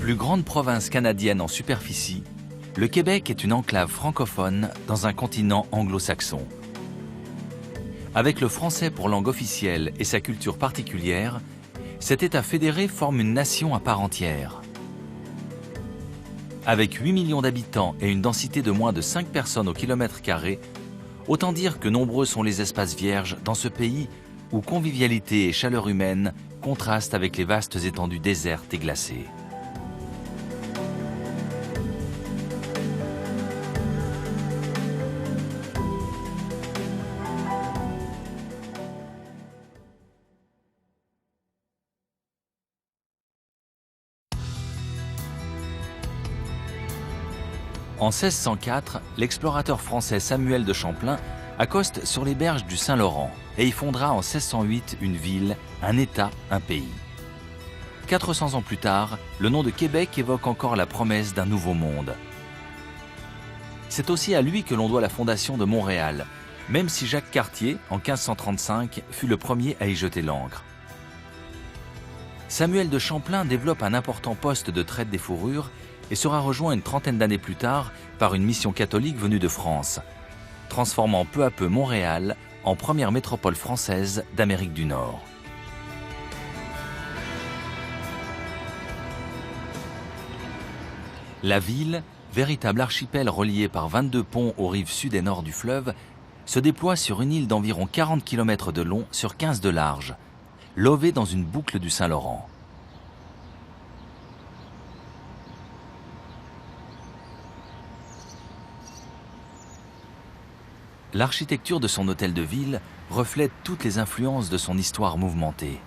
Plus grande province canadienne en superficie, le Québec est une enclave francophone dans un continent anglo-saxon. Avec le français pour langue officielle et sa culture particulière, cet État fédéré forme une nation à part entière. Avec 8 millions d'habitants et une densité de moins de 5 personnes au kilomètre carré, autant dire que nombreux sont les espaces vierges dans ce pays où convivialité et chaleur humaine contrastent avec les vastes étendues désertes et glacées. En 1604, l'explorateur français Samuel de Champlain accoste sur les berges du Saint-Laurent et y fondera en 1608 une ville, un État, un pays. 400 ans plus tard, le nom de Québec évoque encore la promesse d'un nouveau monde. C'est aussi à lui que l'on doit la fondation de Montréal, même si Jacques Cartier, en 1535, fut le premier à y jeter l'ancre. Samuel de Champlain développe un important poste de traite des fourrures et sera rejoint une trentaine d'années plus tard par une mission catholique venue de France, transformant peu à peu Montréal en première métropole française d'Amérique du Nord. La ville, véritable archipel relié par 22 ponts aux rives sud et nord du fleuve, se déploie sur une île d'environ 40 km de long sur 15 de large, lovée dans une boucle du Saint-Laurent. L'architecture de son hôtel de ville reflète toutes les influences de son histoire mouvementée.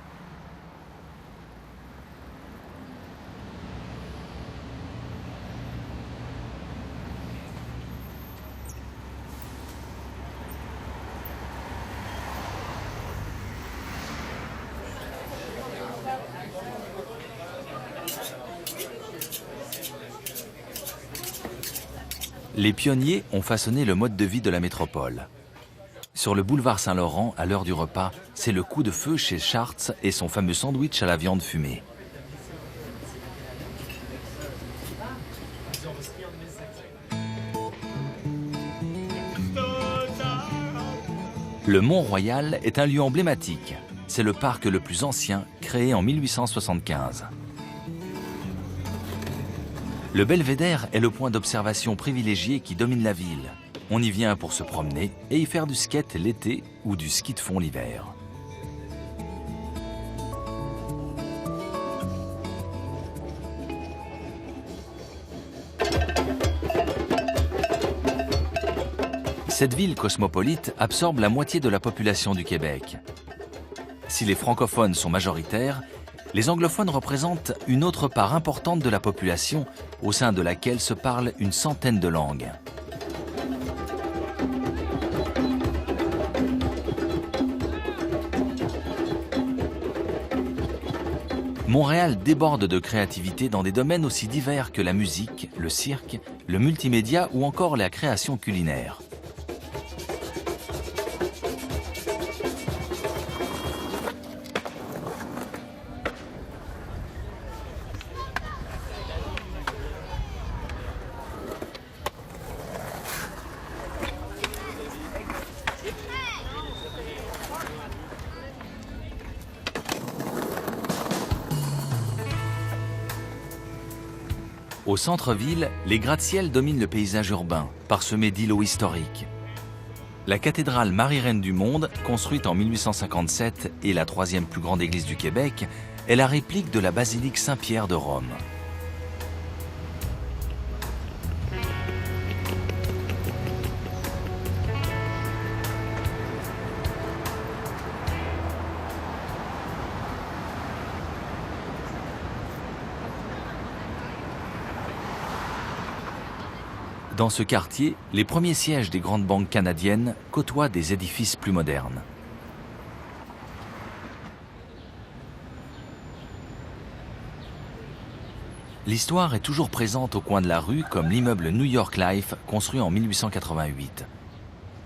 Les pionniers ont façonné le mode de vie de la métropole. Sur le boulevard Saint-Laurent, à l'heure du repas, c'est le coup de feu chez Schartz et son fameux sandwich à la viande fumée. Le Mont-Royal est un lieu emblématique. C'est le parc le plus ancien, créé en 1875. Le Belvédère est le point d'observation privilégié qui domine la ville. On y vient pour se promener et y faire du skate l'été ou du ski de fond l'hiver. Cette ville cosmopolite absorbe la moitié de la population du Québec. Si les francophones sont majoritaires, les anglophones représentent une autre part importante de la population, au sein de laquelle se parlent une centaine de langues. Montréal déborde de créativité dans des domaines aussi divers que la musique, le cirque, le multimédia ou encore la création culinaire. Au centre-ville, les gratte-ciels dominent le paysage urbain, parsemé d'îlots historiques. La cathédrale Marie-Reine du Monde, construite en 1857 et la troisième plus grande église du Québec, est la réplique de la basilique Saint-Pierre de Rome. Dans ce quartier, les premiers sièges des grandes banques canadiennes côtoient des édifices plus modernes. L'histoire est toujours présente au coin de la rue, comme l'immeuble New York Life, construit en 1888.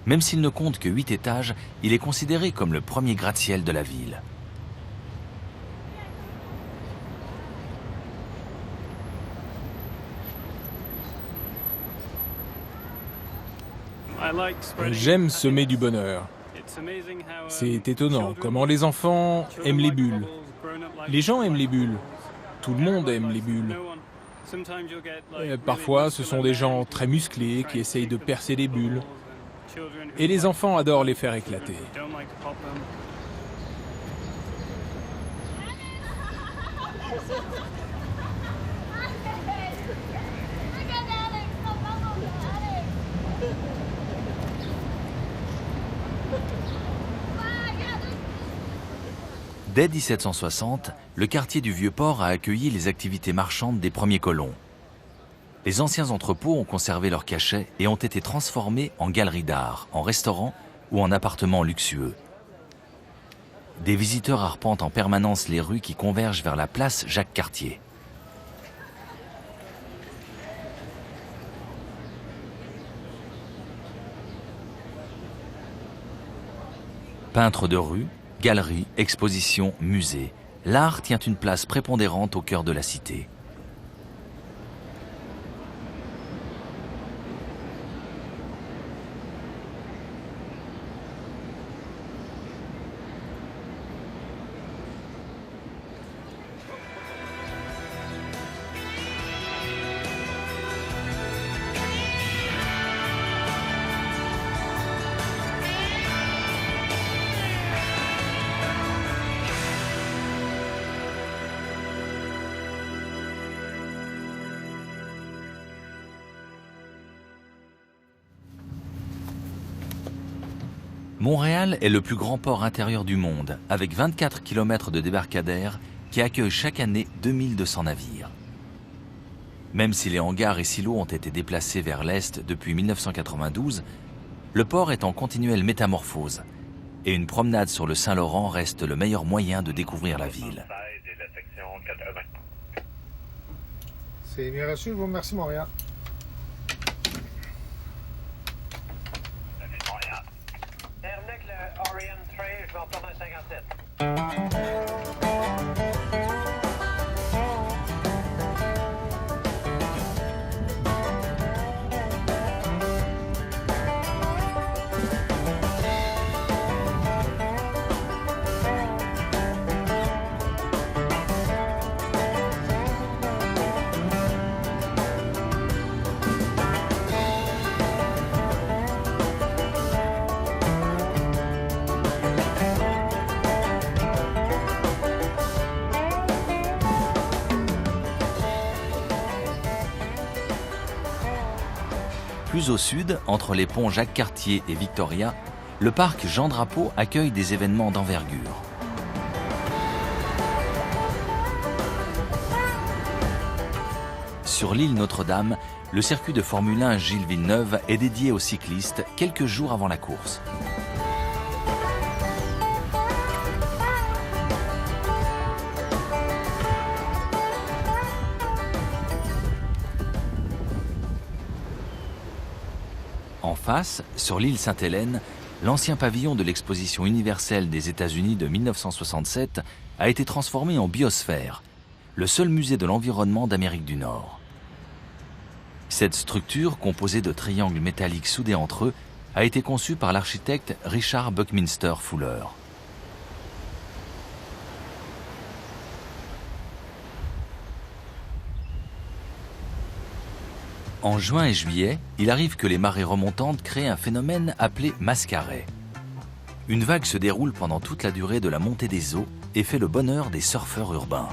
Même s'il ne compte que 8 étages, il est considéré comme le premier gratte-ciel de la ville. J'aime semer du bonheur. C'est étonnant comment les enfants aiment les bulles. Les gens aiment les bulles. Tout le monde aime les bulles. Parfois, ce sont des gens très musclés qui essayent de percer des bulles. Et les enfants adorent les faire éclater. Dès 1760, le quartier du Vieux-Port a accueilli les activités marchandes des premiers colons. Les anciens entrepôts ont conservé leurs cachets et ont été transformés en galeries d'art, en restaurants ou en appartements luxueux. Des visiteurs arpentent en permanence les rues qui convergent vers la place Jacques-Cartier. Peintres de rue, galeries, expositions, musées, l'art tient une place prépondérante au cœur de la cité. Montréal est le plus grand port intérieur du monde, avec 24 km de débarcadères qui accueillent chaque année 2200 navires. Même si les hangars et silos ont été déplacés vers l'est depuis 1992, le port est en continuelle métamorphose et une promenade sur le Saint-Laurent reste le meilleur moyen de découvrir la ville. C'est bien reçu, je vous remercie, Montréal. Orient Trail, je vais retourner à 57. Plus au sud, entre les ponts Jacques-Cartier et Victoria, le parc Jean-Drapeau accueille des événements d'envergure. Sur l'île Notre-Dame, le circuit de Formule 1 Gilles Villeneuve est dédié aux cyclistes quelques jours avant la course. En face, sur l'île Sainte-Hélène, l'ancien pavillon de l'exposition universelle des États-Unis de 1967 a été transformé en biosphère, le seul musée de l'environnement d'Amérique du Nord. Cette structure, composée de triangles métalliques soudés entre eux, a été conçue par l'architecte Richard Buckminster Fuller. En juin et juillet, il arrive que les marées remontantes créent un phénomène appelé mascaret. Une vague se déroule pendant toute la durée de la montée des eaux et fait le bonheur des surfeurs urbains.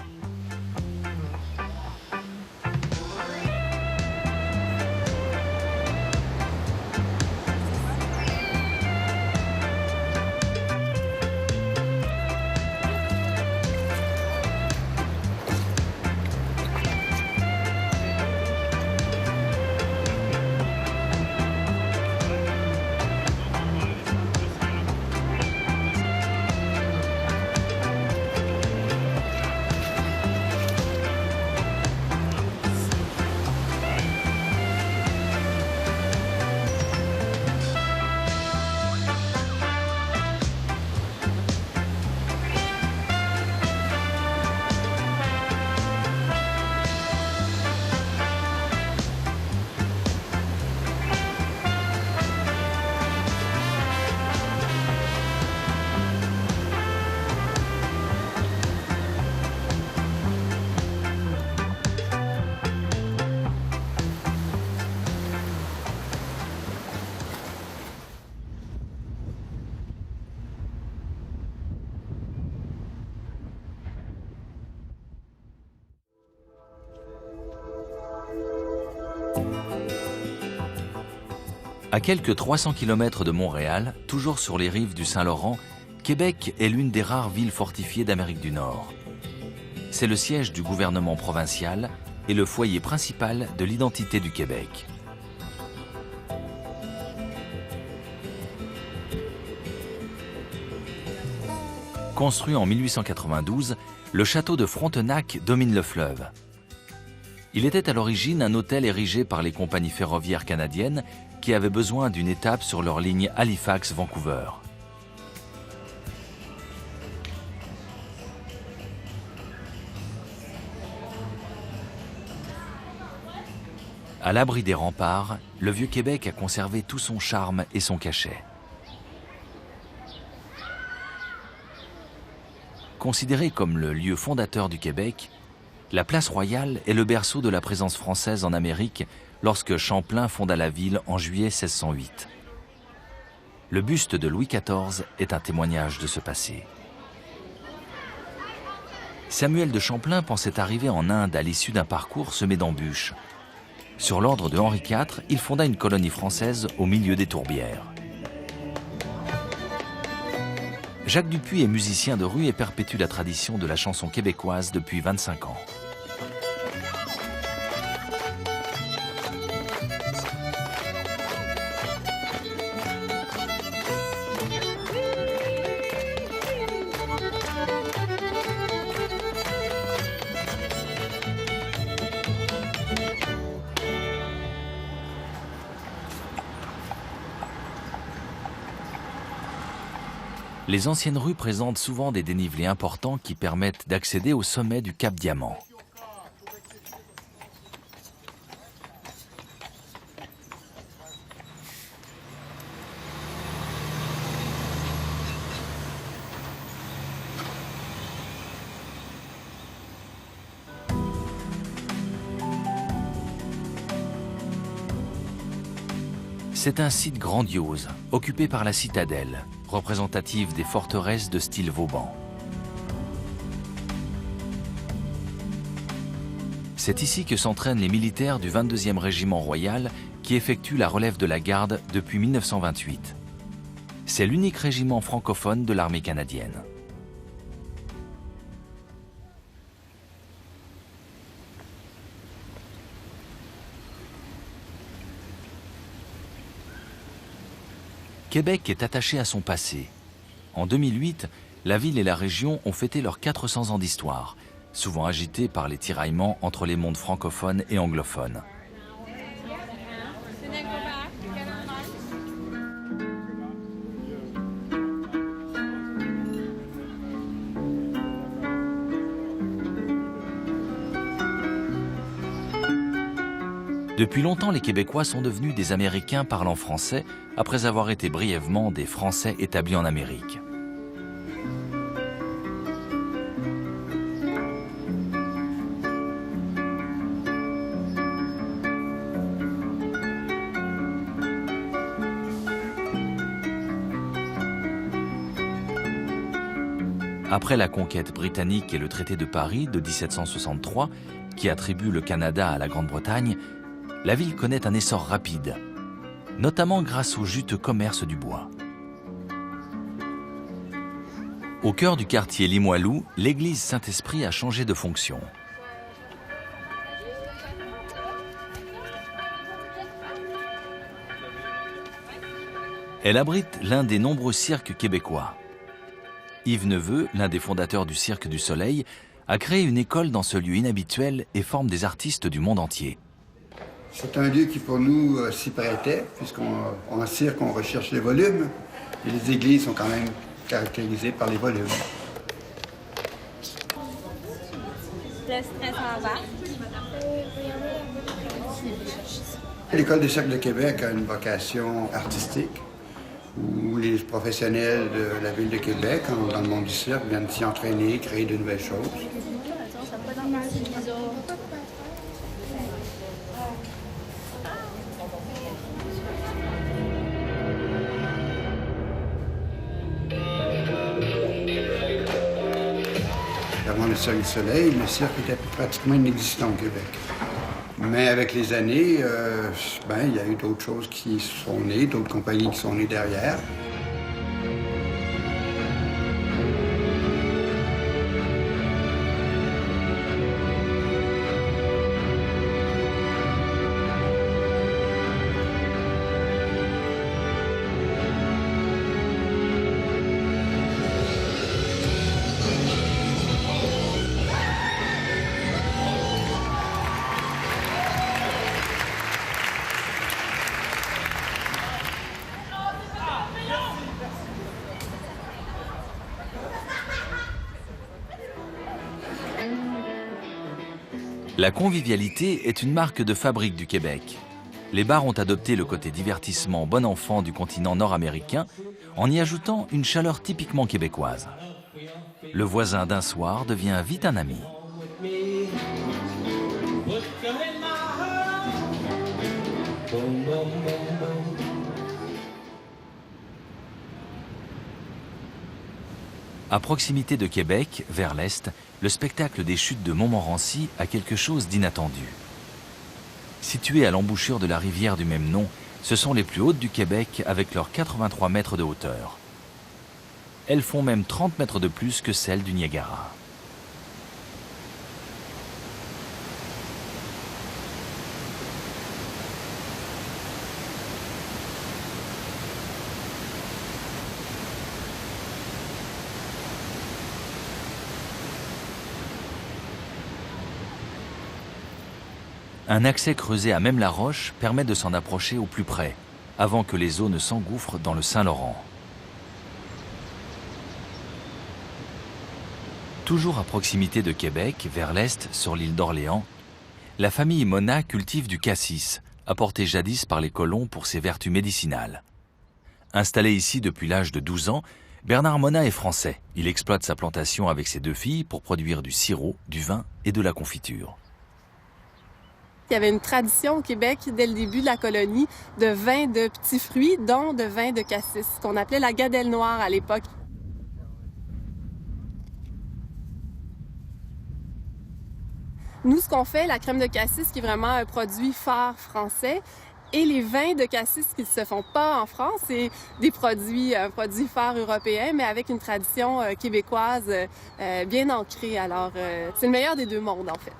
À quelques 300 km de Montréal, toujours sur les rives du Saint-Laurent, Québec est l'une des rares villes fortifiées d'Amérique du Nord. C'est le siège du gouvernement provincial et le foyer principal de l'identité du Québec. Construit en 1892, le château de Frontenac domine le fleuve. Il était à l'origine un hôtel érigé par les compagnies ferroviaires canadiennes qui avaient besoin d'une étape sur leur ligne Halifax-Vancouver. À l'abri des remparts, le Vieux-Québec a conservé tout son charme et son cachet. Considéré comme le lieu fondateur du Québec, la place Royale est le berceau de la présence française en Amérique lorsque Champlain fonda la ville en juillet 1608. Le buste de Louis XIV est un témoignage de ce passé. Samuel de Champlain pensait arriver en Inde à l'issue d'un parcours semé d'embûches. Sur l'ordre de Henri IV, il fonda une colonie française au milieu des tourbières. Jacques Dupuis est musicien de rue et perpétue la tradition de la chanson québécoise depuis 25 ans. Les anciennes rues présentent souvent des dénivelés importants qui permettent d'accéder au sommet du Cap Diamant. C'est un site grandiose, occupé par la citadelle, représentative des forteresses de style Vauban. C'est ici que s'entraînent les militaires du 22e régiment royal qui effectuent la relève de la garde depuis 1928. C'est l'unique régiment francophone de l'armée canadienne. Québec est attaché à son passé. En 2008, la ville et la région ont fêté leurs 400 ans d'histoire, souvent agitée par les tiraillements entre les mondes francophones et anglophones. Depuis longtemps, les Québécois sont devenus des Américains parlant français après avoir été brièvement des Français établis en Amérique. Après la conquête britannique et le traité de Paris de 1763, qui attribue le Canada à la Grande-Bretagne, la ville connaît un essor rapide, notamment grâce au juteux commerce du bois. Au cœur du quartier Limoilou, l'église Saint-Esprit a changé de fonction. Elle abrite l'un des nombreux cirques québécois. Yves Neveu, l'un des fondateurs du Cirque du Soleil, a créé une école dans ce lieu inhabituel et forme des artistes du monde entier. C'est un lieu qui, pour nous, s'y prêtait, puisqu'en cirque, on recherche les volumes. Et les églises sont quand même caractérisées par les volumes. Le stress en bas. L'École des cercles de Québec a une vocation artistique, où les professionnels de la ville de Québec, dans le monde du cirque, viennent s'y entraîner, créer de nouvelles choses. Avant le Cirque du Soleil, le cirque était pratiquement inexistant au Québec. Mais avec les années, il y a eu d'autres choses qui sont nées, d'autres compagnies qui sont nées derrière. La convivialité est une marque de fabrique du Québec. Les bars ont adopté le côté divertissement bon enfant du continent nord-américain en y ajoutant une chaleur typiquement québécoise. Le voisin d'un soir devient vite un ami. À proximité de Québec, vers l'est, le spectacle des chutes de Montmorency a quelque chose d'inattendu. Situées à l'embouchure de la rivière du même nom, ce sont les plus hautes du Québec avec leurs 83 mètres de hauteur. Elles font même 30 mètres de plus que celles du Niagara. Un accès creusé à même la roche permet de s'en approcher au plus près, avant que les eaux ne s'engouffrent dans le Saint-Laurent. Toujours à proximité de Québec, vers l'est, sur l'île d'Orléans, la famille Mona cultive du cassis, apporté jadis par les colons pour ses vertus médicinales. Installé ici depuis l'âge de 12 ans, Bernard Mona est français. Il exploite sa plantation avec ses 2 filles pour produire du sirop, du vin et de la confiture. Il y avait une tradition au Québec, dès le début de la colonie, de vin de petits fruits, dont de vin de cassis, qu'on appelait la gadelle noire à l'époque. Nous, ce qu'on fait, la crème de cassis, qui est vraiment un produit phare français, et les vins de cassis qui ne se font pas en France, c'est un produit phare européen, mais avec une tradition québécoise bien ancrée. Alors, c'est le meilleur des 2 mondes, en fait.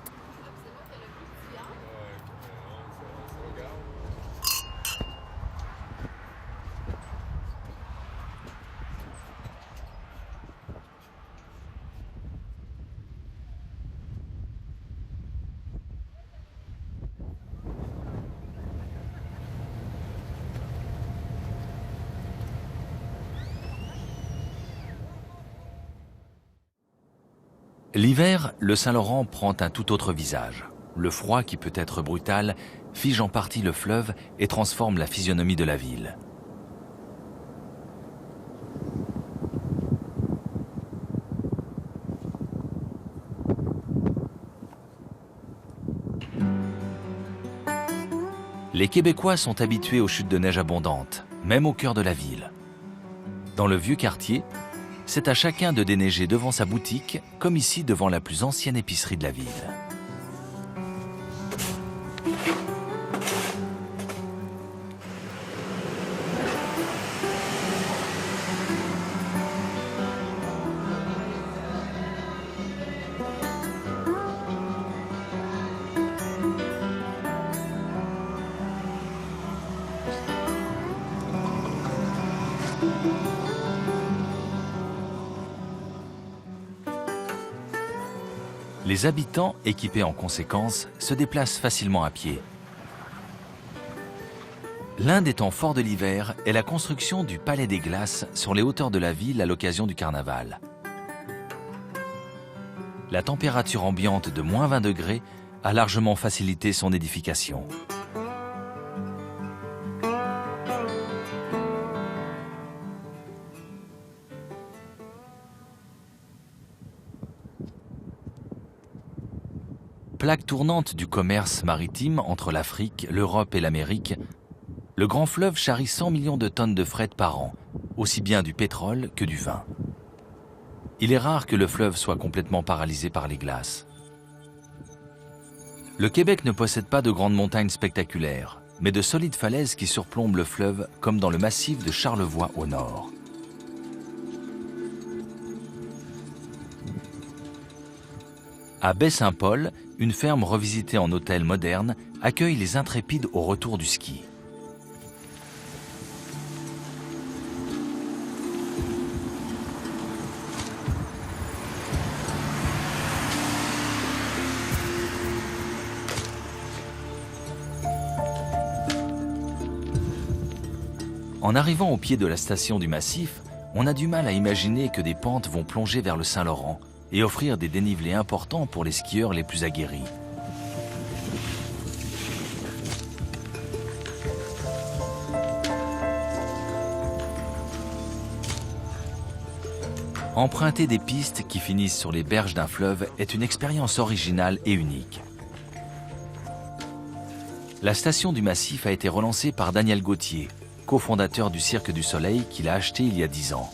L'hiver, le Saint-Laurent prend un tout autre visage. Le froid, qui peut être brutal, fige en partie le fleuve et transforme la physionomie de la ville. Les Québécois sont habitués aux chutes de neige abondantes, même au cœur de la ville. Dans le vieux quartier, c'est à chacun de déneiger devant sa boutique, comme ici devant la plus ancienne épicerie de la ville. Les habitants, équipés en conséquence, se déplacent facilement à pied. L'un des temps forts de l'hiver est la construction du Palais des Glaces sur les hauteurs de la ville à l'occasion du carnaval. La température ambiante de moins 20 degrés a largement facilité son édification. Plaque tournante du commerce maritime entre l'Afrique, l'Europe et l'Amérique, le grand fleuve charrie 100 millions de tonnes de fret par an, aussi bien du pétrole que du vin. Il est rare que le fleuve soit complètement paralysé par les glaces. Le Québec ne possède pas de grandes montagnes spectaculaires, mais de solides falaises qui surplombent le fleuve, comme dans le massif de Charlevoix au nord. À Baie-Saint-Paul, une ferme revisitée en hôtel moderne accueille les intrépides au retour du ski. En arrivant au pied de la station du massif, on a du mal à imaginer que des pentes vont plonger vers le Saint-Laurent et offrir des dénivelés importants pour les skieurs les plus aguerris. Emprunter des pistes qui finissent sur les berges d'un fleuve est une expérience originale et unique. La station du Massif a été relancée par Daniel Gauthier, cofondateur du Cirque du Soleil qu'il a acheté il y a 10 ans.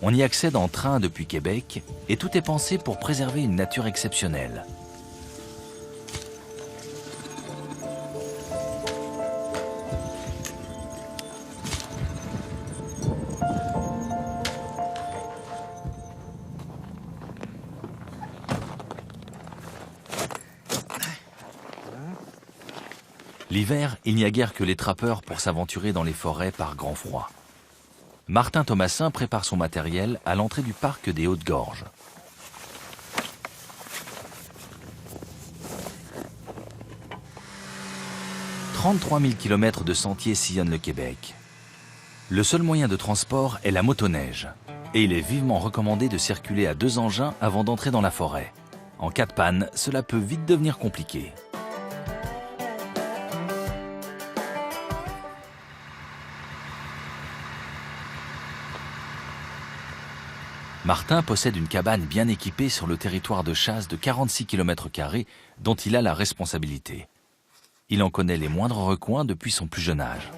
On y accède en train depuis Québec et tout est pensé pour préserver une nature exceptionnelle. L'hiver, il n'y a guère que les trappeurs pour s'aventurer dans les forêts par grand froid. Martin Thomasin prépare son matériel à l'entrée du parc des Hautes-Gorges. « 33 000 km de sentiers sillonnent le Québec. Le seul moyen de transport est la motoneige. Et il est vivement recommandé de circuler à 2 engins avant d'entrer dans la forêt. En cas de panne, cela peut vite devenir compliqué. Martin possède une cabane bien équipée sur le territoire de chasse de 46 km² dont il a la responsabilité. Il en connaît les moindres recoins depuis son plus jeune âge.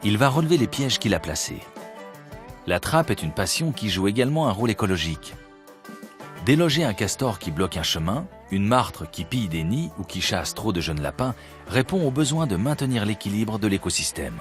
Il va relever les pièges qu'il a placés. La trappe est une passion qui joue également un rôle écologique. Déloger un castor qui bloque un chemin, une martre qui pille des nids ou qui chasse trop de jeunes lapins répond au besoin de maintenir l'équilibre de l'écosystème.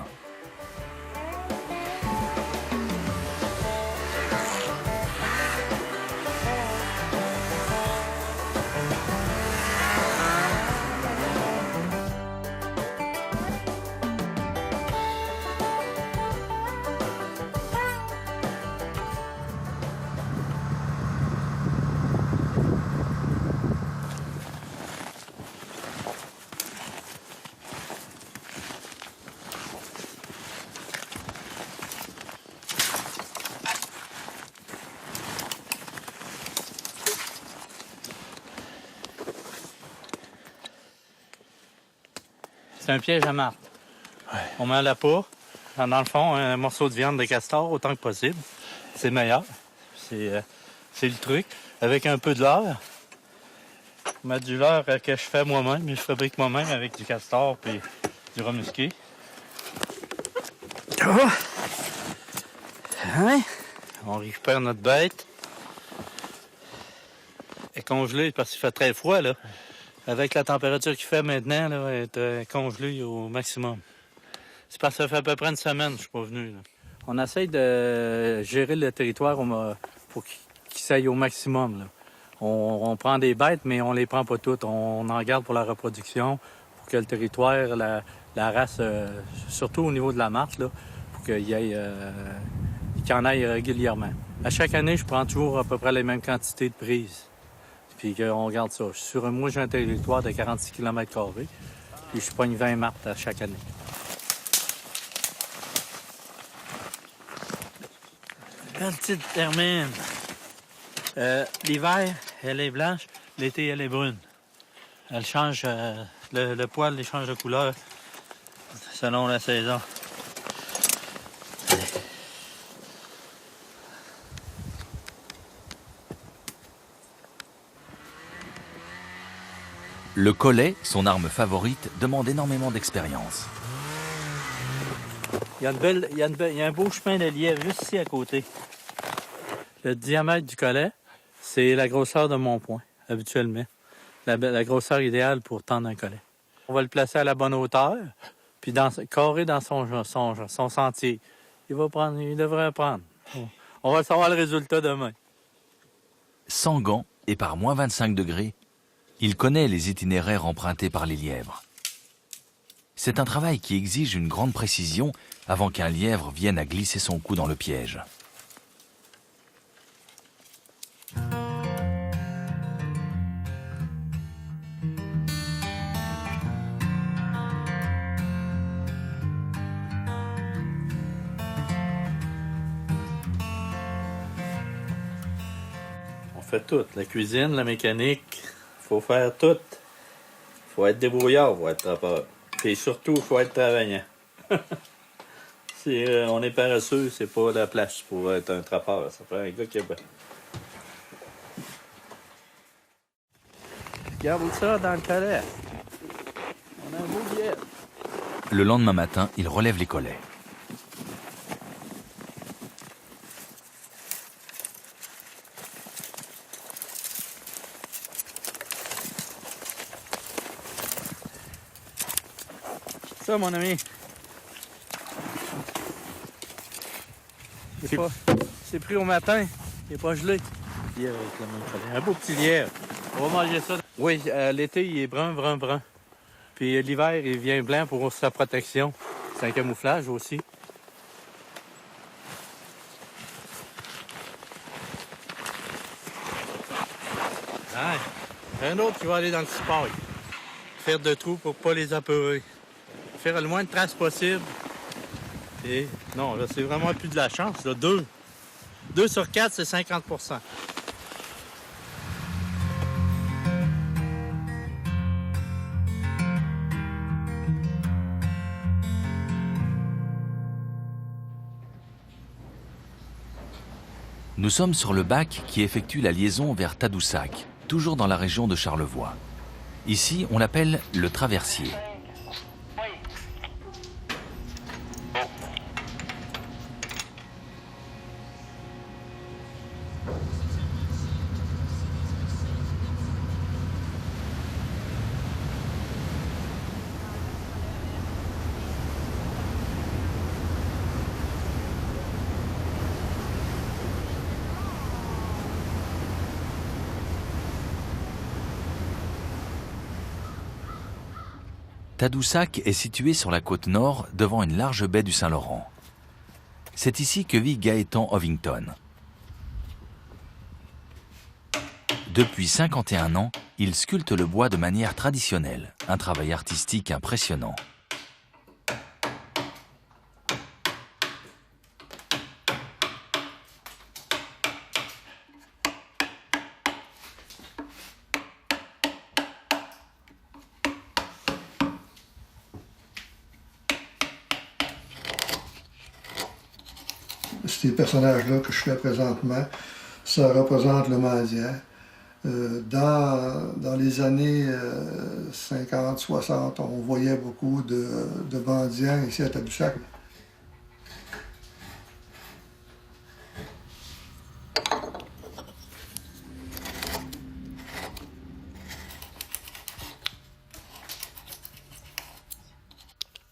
C'est un piège à martre. Ouais. On met à la peau, dans le fond, un morceau de viande de castor autant que possible. C'est meilleur. C'est le truc. Avec un peu de leurre. Mettre du leurre que je fais moi-même. Je fabrique moi-même avec du castor et du rat musqué. Oh. Hein? On récupère notre bête. Elle est congelée parce qu'il fait très froid, là. Avec la température qu'il fait maintenant, là, elle est congelée au maximum. C'est parce que ça fait à peu près une semaine que je suis pas venu. Là. On essaye de gérer le territoire pour qu'il s'aille au maximum. Là. On prend des bêtes, mais on les prend pas toutes. On en garde pour la reproduction, pour que le territoire, la race, surtout au niveau de la marche, là, pour qu'il y en aille régulièrement. À chaque année, je prends toujours à peu près les mêmes quantités de prises. Puis on regarde ça. Moi, j'ai un territoire de 46 km². Puis je pogne 20 martres à chaque année. Belle petite hermine. L'hiver, elle est blanche. L'été, elle est brune. Elle change... le poil, elle change de couleur selon la saison. Le collet, son arme favorite, demande énormément d'expérience. Il y a un beau chemin de lièvre juste ici à côté. Le diamètre du collet C'est la grosseur de mon poing, habituellement. La grosseur idéale pour tendre un collet. On va le placer à la bonne hauteur, puis carré dans son sentier. Il devrait prendre. On va savoir le résultat demain. Sans gants et par moins 25 degrés, il connaît les itinéraires empruntés par les lièvres. C'est un travail qui exige une grande précision avant qu'un lièvre vienne à glisser son cou dans le piège. On fait tout. La cuisine, la mécanique. Faut faire tout. Faut être débrouillard, faut être trappeur. Et surtout, faut être travaillant. Si on est paresseux, c'est pas la place pour être un trappeur. Ça prend un gars qui est... Regarde ça dans le collet. On a un beau billet. Le lendemain matin, il relève les collets. Ça, mon ami. C'est pris au matin. Il n'est pas gelé. Lièvre avec le même collet. Un beau petit lièvre. On va manger ça. Oui, l'été, il est brun. Puis l'hiver, il vient blanc pour sa protection. C'est un camouflage aussi. Un autre qui va aller dans le cipaille. Faire de trous pour pas les apeurer. Faire le moins de traces possible. Et non, là, c'est vraiment plus de la chance. Là. 2 sur 4, c'est 50%. Nous sommes sur le bac qui effectue la liaison vers Tadoussac, toujours dans la région de Charlevoix. Ici, on l'appelle le traversier. Tadoussac est situé sur la côte nord, devant une large baie du Saint-Laurent. C'est ici que vit Gaëtan Ovington. Depuis 51 ans, il sculpte le bois de manière traditionnelle, un travail artistique impressionnant. Ces personnages-là que je fais présentement, ça représente le mendiant. Dans les années 50-60, on voyait beaucoup de mendiants ici à Tadoussac.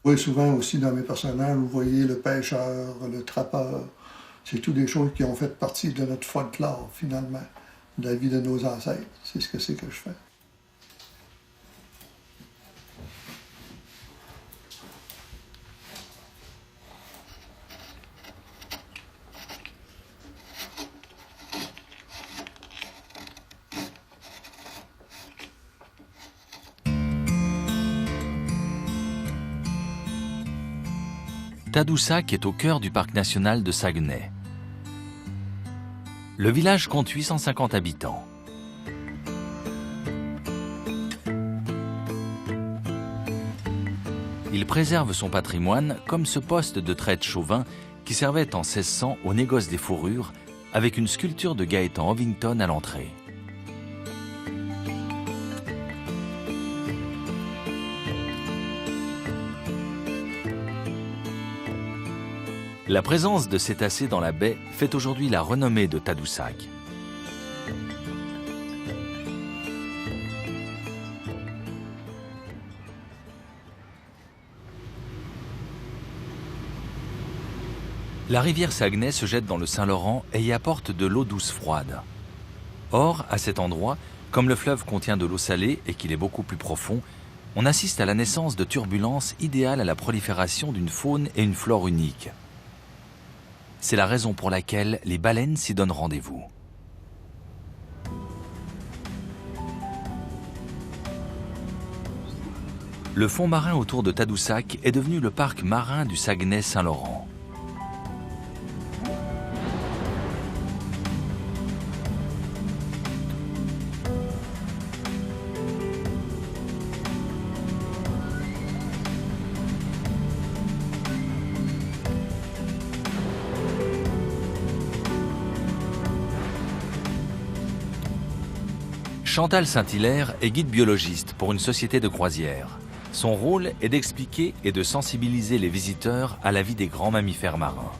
Oui, souvent aussi dans mes personnages, vous voyez le pêcheur, le trappeur. C'est toutes des choses qui ont fait partie de notre folklore, finalement, de la vie de nos ancêtres. C'est ce que c'est que je fais. Tadoussac est au cœur du parc national de Saguenay. Le village compte 850 habitants. Il préserve son patrimoine comme ce poste de traite chauvin qui servait en 1600 au négoce des fourrures avec une sculpture de Gaëtan Ovington à l'entrée. La présence de cétacés dans la baie fait aujourd'hui la renommée de Tadoussac. La rivière Saguenay se jette dans le Saint-Laurent et y apporte de l'eau douce froide. Or, à cet endroit, comme le fleuve contient de l'eau salée et qu'il est beaucoup plus profond, on assiste à la naissance de turbulences idéales à la prolifération d'une faune et une flore uniques. C'est la raison pour laquelle les baleines s'y donnent rendez-vous. Le fond marin autour de Tadoussac est devenu le parc marin du Saguenay-Saint-Laurent. Chantal Saint-Hilaire est guide biologiste pour une société de croisière. Son rôle est d'expliquer et de sensibiliser les visiteurs à la vie des grands mammifères marins.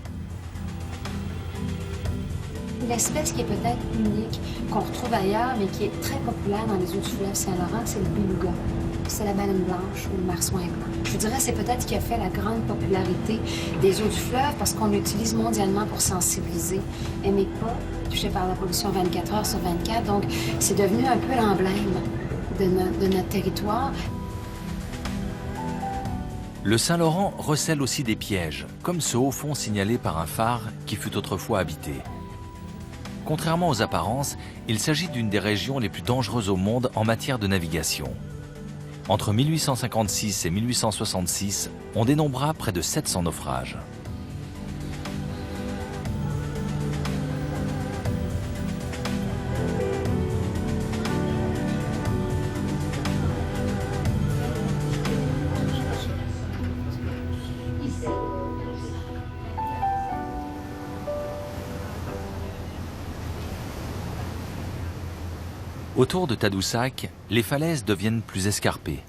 L'espèce qui est peut-être unique, qu'on retrouve ailleurs, mais qui est très populaire dans les eaux du fleuve Saint-Laurent, c'est le beluga. C'est la baleine blanche ou le marsouin blanc. Je vous dirais c'est peut-être ce qui a fait la grande popularité des eaux du fleuve parce qu'on l'utilise mondialement pour sensibiliser. Aimez pas, touché par la pollution 24 heures sur 24, donc c'est devenu un peu l'emblème de notre territoire. Le Saint-Laurent recèle aussi des pièges, comme ce haut fond signalé par un phare qui fut autrefois habité. Contrairement aux apparences, il s'agit d'une des régions les plus dangereuses au monde en matière de navigation. Entre 1856 et 1866, on dénombra près de 700 naufrages. Autour de Tadoussac, les falaises deviennent plus escarpées.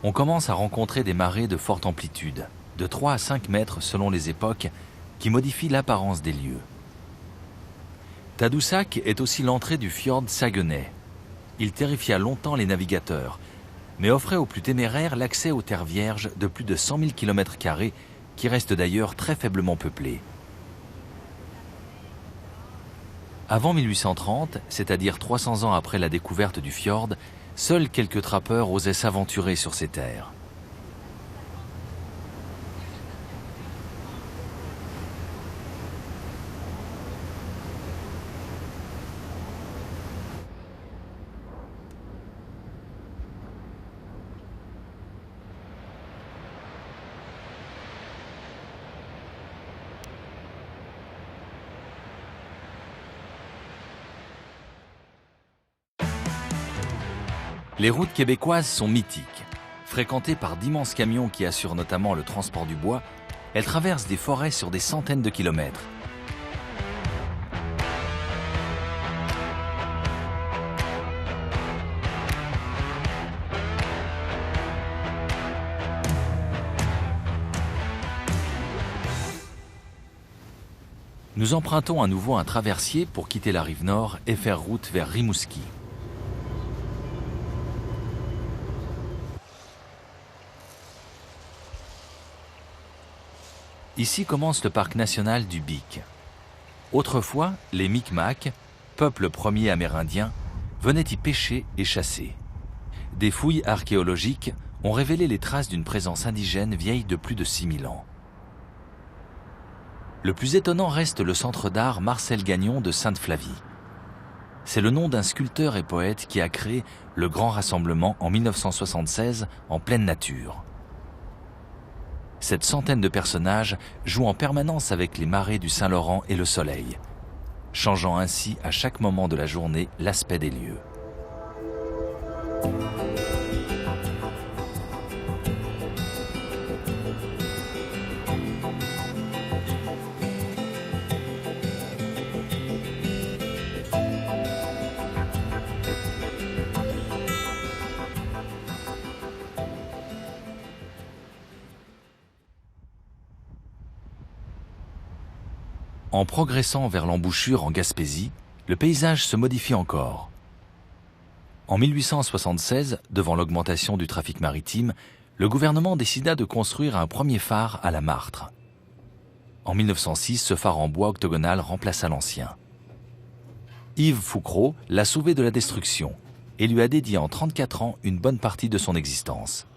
On commence à rencontrer des marées de forte amplitude, de 3 à 5 mètres selon les époques, qui modifient l'apparence des lieux. Tadoussac est aussi l'entrée du fjord Saguenay. Il terrifia longtemps les navigateurs, mais offrait aux plus téméraires l'accès aux terres vierges de plus de 100 000 km², qui restent d'ailleurs très faiblement peuplées. Avant 1830, c'est-à-dire 300 ans après la découverte du fjord, seuls quelques trappeurs osaient s'aventurer sur ces terres. Les routes québécoises sont mythiques. Fréquentées par d'immenses camions qui assurent notamment le transport du bois, elles traversent des forêts sur des centaines de kilomètres. Nous empruntons à nouveau un traversier pour quitter la rive nord et faire route vers Rimouski. Ici commence le parc national du Bic. Autrefois, les Micmacs, peuple premier amérindien, venaient y pêcher et chasser. Des fouilles archéologiques ont révélé les traces d'une présence indigène vieille de plus de 6000 ans. Le plus étonnant reste le centre d'art Marcel Gagnon de Sainte-Flavie. C'est le nom d'un sculpteur et poète qui a créé le Grand Rassemblement en 1976 en pleine nature. Cette centaine de personnages jouent en permanence avec les marées du Saint-Laurent et le soleil, changeant ainsi à chaque moment de la journée l'aspect des lieux. En progressant vers l'embouchure en Gaspésie, le paysage se modifie encore. En 1876, devant l'augmentation du trafic maritime, le gouvernement décida de construire un premier phare à la Martre. En 1906, ce phare en bois octogonal remplaça l'ancien. Yves Foucrault l'a sauvé de la destruction et lui a dédié en 34 ans une bonne partie de son existence.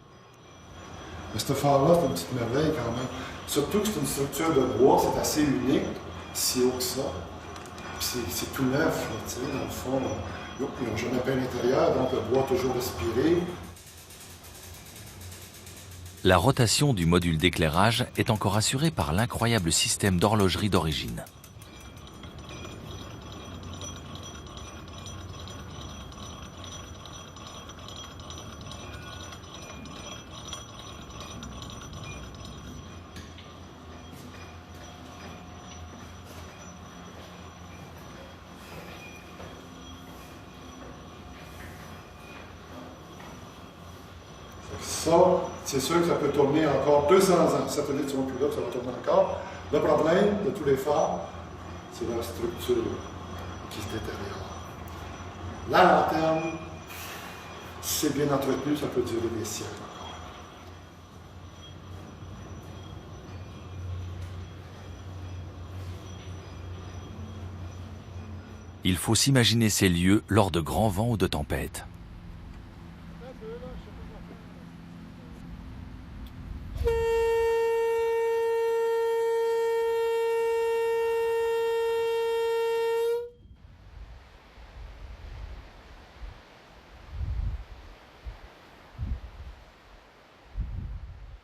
Mais ce phare-là, c'est une petite merveille quand même. Surtout que c'est une structure de bois, c'est assez unique, si haut que ça. C'est tout neuf, là, tu sais, dans le fond. Ils n'ont jamais peint l'intérieur, donc le bois a toujours respiré. La rotation du module d'éclairage est encore assurée par l'incroyable système d'horlogerie d'origine. Ça, c'est sûr que ça peut tourner encore 200 ans. Les satellites ne sont plus là, ça va tourner encore. Le problème de tous les phares, c'est la structure qui se détériore. La lanterne, si c'est bien entretenu, ça peut durer des siècles encore. Il faut s'imaginer ces lieux lors de grands vents ou de tempêtes.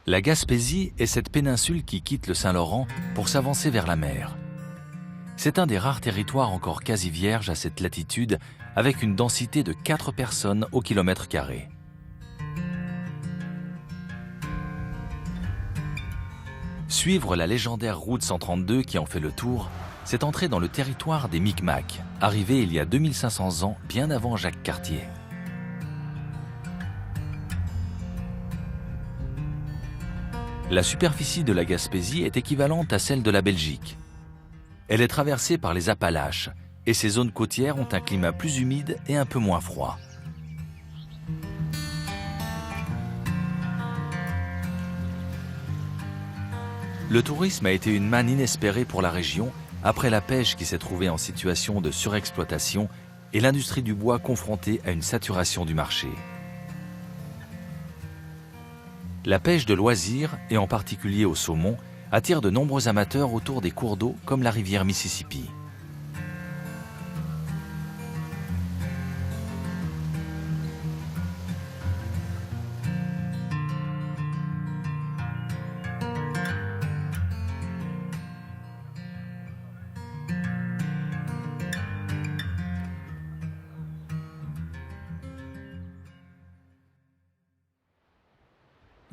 La Gaspésie est cette péninsule qui quitte le Saint-Laurent pour s'avancer vers la mer. C'est un des rares territoires encore quasi vierges à cette latitude, avec une densité de 4 personnes au kilomètre carré. Suivre la légendaire route 132 qui en fait le tour, c'est entrer dans le territoire des Micmacs, arrivés il y a 2500 ans, bien avant Jacques Cartier. La superficie de la Gaspésie est équivalente à celle de la Belgique. Elle est traversée par les Appalaches et ses zones côtières ont un climat plus humide et un peu moins froid. Le tourisme a été une manne inespérée pour la région après la pêche qui s'est trouvée en situation de surexploitation et l'industrie du bois confrontée à une saturation du marché. La pêche de loisirs, et en particulier au saumon, attire de nombreux amateurs autour des cours d'eau comme la rivière Mississippi.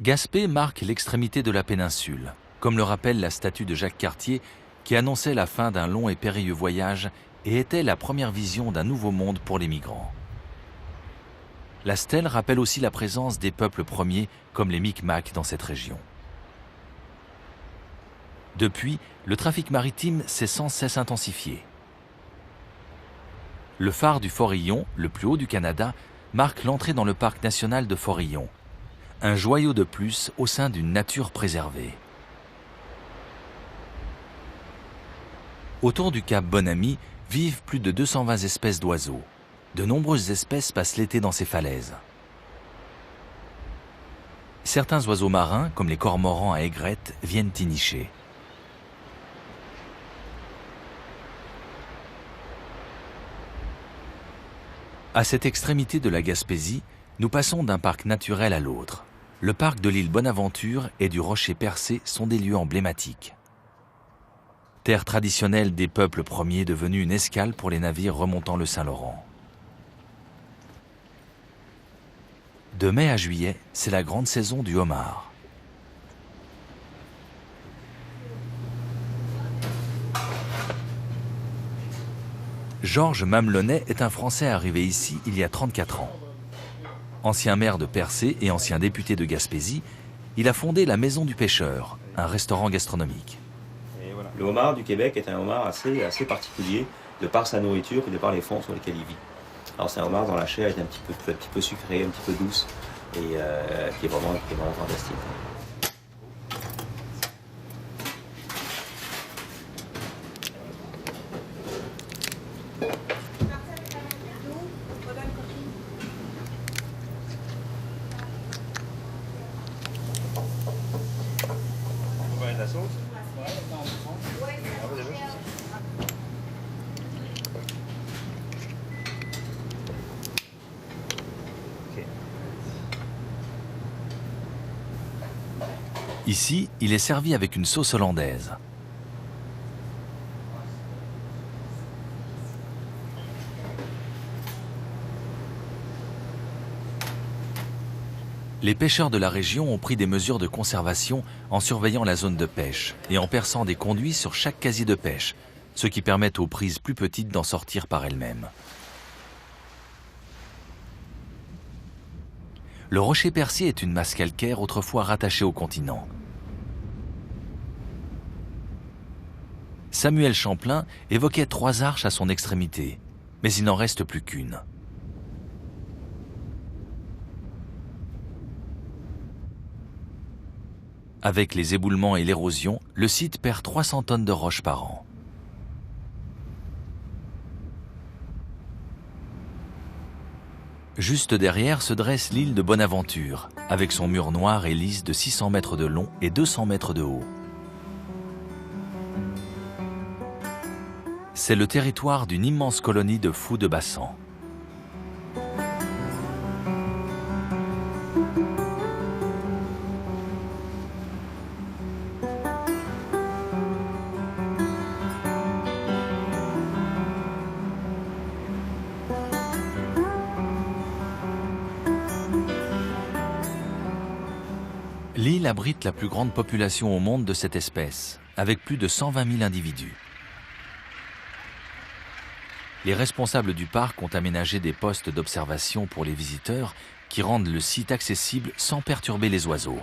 Gaspé marque l'extrémité de la péninsule, comme le rappelle la statue de Jacques Cartier qui annonçait la fin d'un long et périlleux voyage et était la première vision d'un nouveau monde pour les migrants. La stèle rappelle aussi la présence des peuples premiers comme les Micmacs dans cette région. Depuis, le trafic maritime s'est sans cesse intensifié. Le phare du Forillon, le plus haut du Canada, marque l'entrée dans le parc national de Forillon, un joyau de plus au sein d'une nature préservée. Autour du cap Bon-Ami vivent plus de 220 espèces d'oiseaux. De nombreuses espèces passent l'été dans ces falaises. Certains oiseaux marins, comme les cormorans à aigrettes, viennent y nicher. À cette extrémité de la Gaspésie, nous passons d'un parc naturel à l'autre. Le parc de l'île Bonaventure et du Rocher Percé sont des lieux emblématiques. Terre traditionnelle des peuples premiers devenue une escale pour les navires remontant le Saint-Laurent. De mai à juillet, c'est la grande saison du homard. Georges Mamelonnet est un Français arrivé ici il y a 34 ans. Ancien maire de Percé et ancien député de Gaspésie, il a fondé la Maison du Pêcheur, un restaurant gastronomique. Et voilà. Le homard du Québec est un homard assez particulier, de par sa nourriture et de par les fonds sur lesquels il vit. Alors c'est un homard dont la chair est un petit peu sucrée, un petit peu douce, et qui est vraiment fantastique. Ici, il est servi avec une sauce hollandaise. Les pêcheurs de la région ont pris des mesures de conservation en surveillant la zone de pêche et en perçant des conduits sur chaque casier de pêche, ce qui permet aux prises plus petites d'en sortir par elles-mêmes. Le rocher Percier est une masse calcaire autrefois rattachée au continent. Samuel Champlain évoquait 3 arches à son extrémité, mais il n'en reste plus qu'une. Avec les éboulements et l'érosion, le site perd 300 tonnes de roches par an. Juste derrière se dresse l'île de Bonaventure, avec son mur noir et lisse de 600 mètres de long et 200 mètres de haut. C'est le territoire d'une immense colonie de fous de Bassan. L'île abrite la plus grande population au monde de cette espèce, avec plus de 120 000 individus. Les responsables du parc ont aménagé des postes d'observation pour les visiteurs qui rendent le site accessible sans perturber les oiseaux.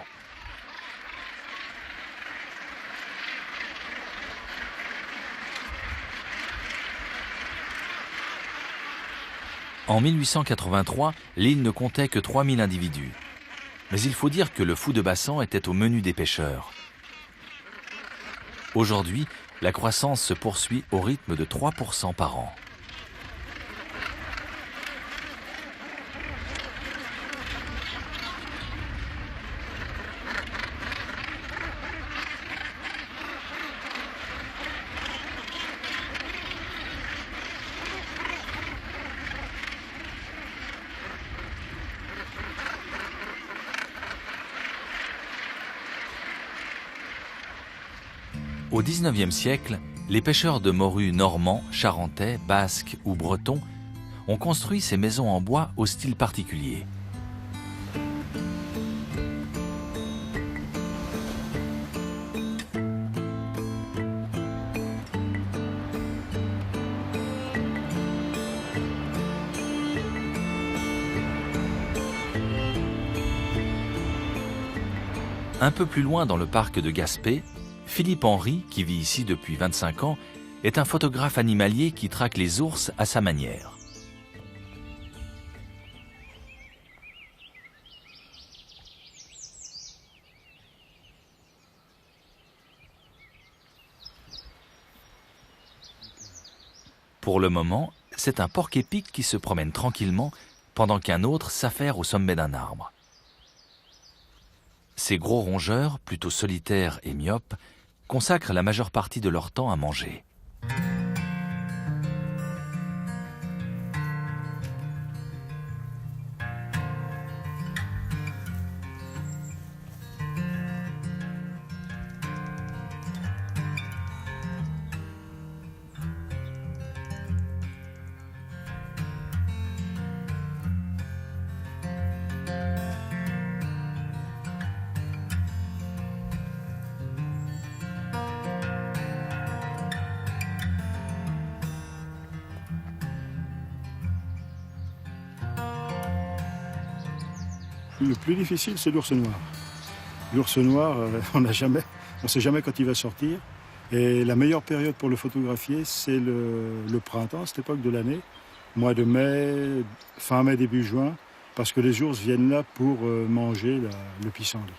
En 1883, l'île ne comptait que 3000 individus. Mais il faut dire que le fou de Bassan était au menu des pêcheurs. Aujourd'hui, la croissance se poursuit au rythme de 3% par an. Au XIXe siècle, les pêcheurs de morues normands, charentais, basques ou bretons ont construit ces maisons en bois au style particulier. Un peu plus loin dans le parc de Gaspé, Philippe Henry, qui vit ici depuis 25 ans, est un photographe animalier qui traque les ours à sa manière. Pour le moment, c'est un porc-épic qui se promène tranquillement pendant qu'un autre s'affaire au sommet d'un arbre. Ces gros rongeurs, plutôt solitaires et myopes, consacrent la majeure partie de leur temps à manger. Le plus difficile, c'est l'ours noir. L'ours noir, on ne sait jamais quand il va sortir. Et la meilleure période pour le photographier, c'est le printemps, cette époque de l'année. Mois de mai, fin mai, début juin, parce que les ours viennent là pour manger le pissenlit.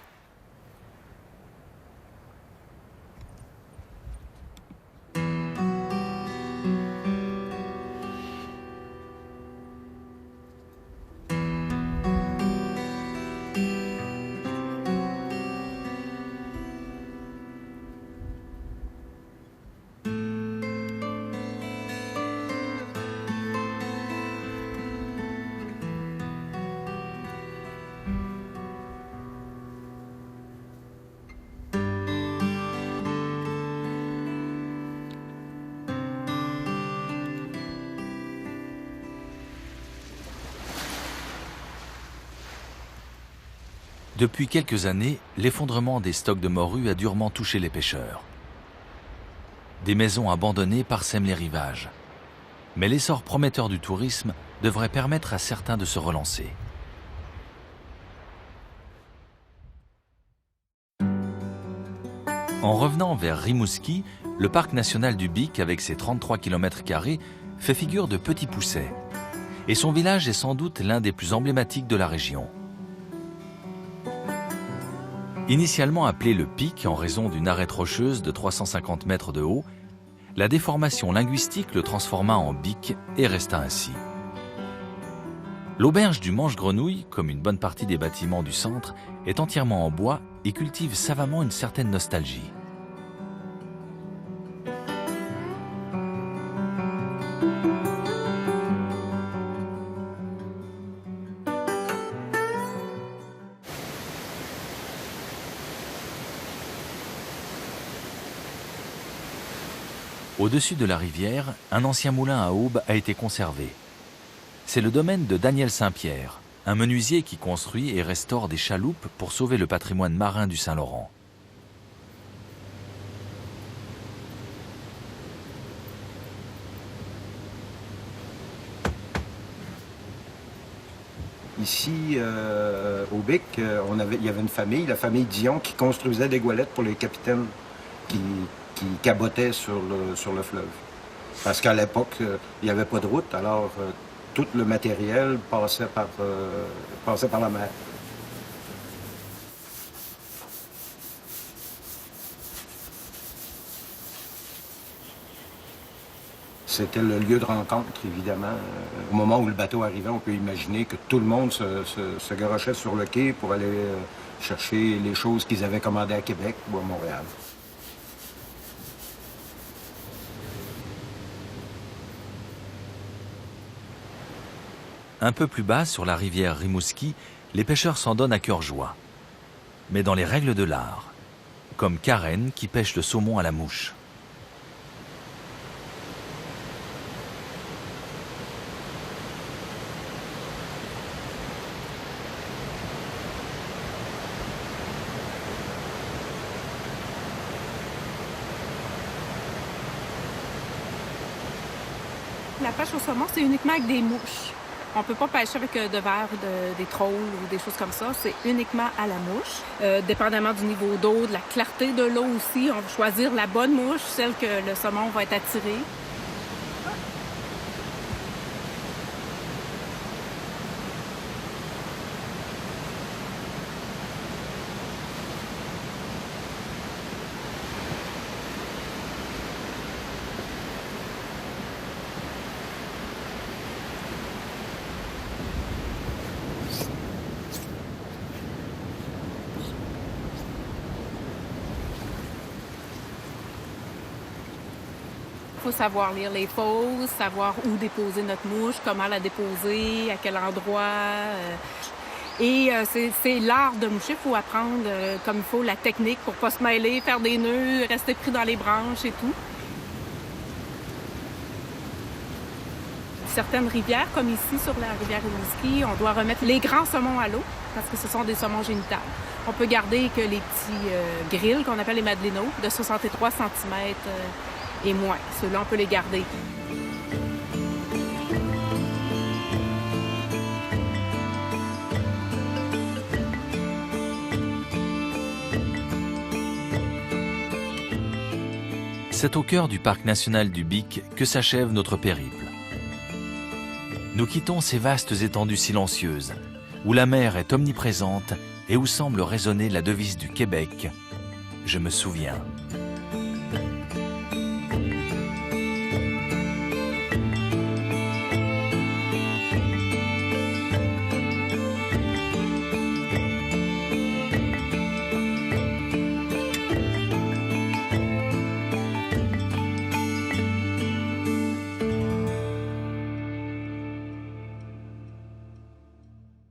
Depuis quelques années, l'effondrement des stocks de morue a durement touché les pêcheurs. Des maisons abandonnées parsèment les rivages. Mais l'essor prometteur du tourisme devrait permettre à certains de se relancer. En revenant vers Rimouski, le parc national du Bic, avec ses 33 km², fait figure de petit pousset. Et son village est sans doute l'un des plus emblématiques de la région. Initialement appelé le Pic en raison d'une arête rocheuse de 350 mètres de haut, la déformation linguistique le transforma en Bic et resta ainsi. L'auberge du Manche-Grenouille, comme une bonne partie des bâtiments du centre, est entièrement en bois et cultive savamment une certaine nostalgie. Au-dessus de la rivière, un ancien moulin à aubes a été conservé. C'est le domaine de Daniel Saint-Pierre, un menuisier qui construit et restaure des chaloupes pour sauver le patrimoine marin du Saint-Laurent. Ici, au Bic, il y avait une famille, la famille Dion, qui construisait des goélettes pour les capitaines qui cabotaient sur le fleuve. Parce qu'à l'époque, il n'y avait pas de route, alors tout le matériel passait par la mer. C'était le lieu de rencontre, évidemment. Au moment où le bateau arrivait, on peut imaginer que tout le monde se garochait sur le quai pour aller chercher les choses qu'ils avaient commandées à Québec ou à Montréal. Un peu plus bas, sur la rivière Rimouski, les pêcheurs s'en donnent à cœur joie. Mais dans les règles de l'art, comme Karen qui pêche le saumon à la mouche. La pêche au saumon, c'est uniquement avec des mouches. On ne peut pas pêcher avec de verre, des trolls ou des choses comme ça. C'est uniquement à la mouche. Dépendamment du niveau d'eau, de la clarté de l'eau aussi, on va choisir la bonne mouche, celle que le saumon va être attiré. Il faut savoir lire les fosses, savoir où déposer notre mouche, comment la déposer, à quel endroit. C'est l'art de moucher. Il faut apprendre comme il faut la technique pour pas se mêler, faire des nœuds, rester pris dans les branches et tout. Certaines rivières, comme ici sur la rivière Rimouski, on doit remettre les grands saumons à l'eau parce que ce sont des saumons génitales. On peut garder que les petits grilles qu'on appelle les madelinos de 63 cm et moins. Ceux-là, on peut les garder. C'est au cœur du parc national du Bic que s'achève notre périple. Nous quittons ces vastes étendues silencieuses, où la mer est omniprésente et où semble résonner la devise du Québec, « Je me souviens ».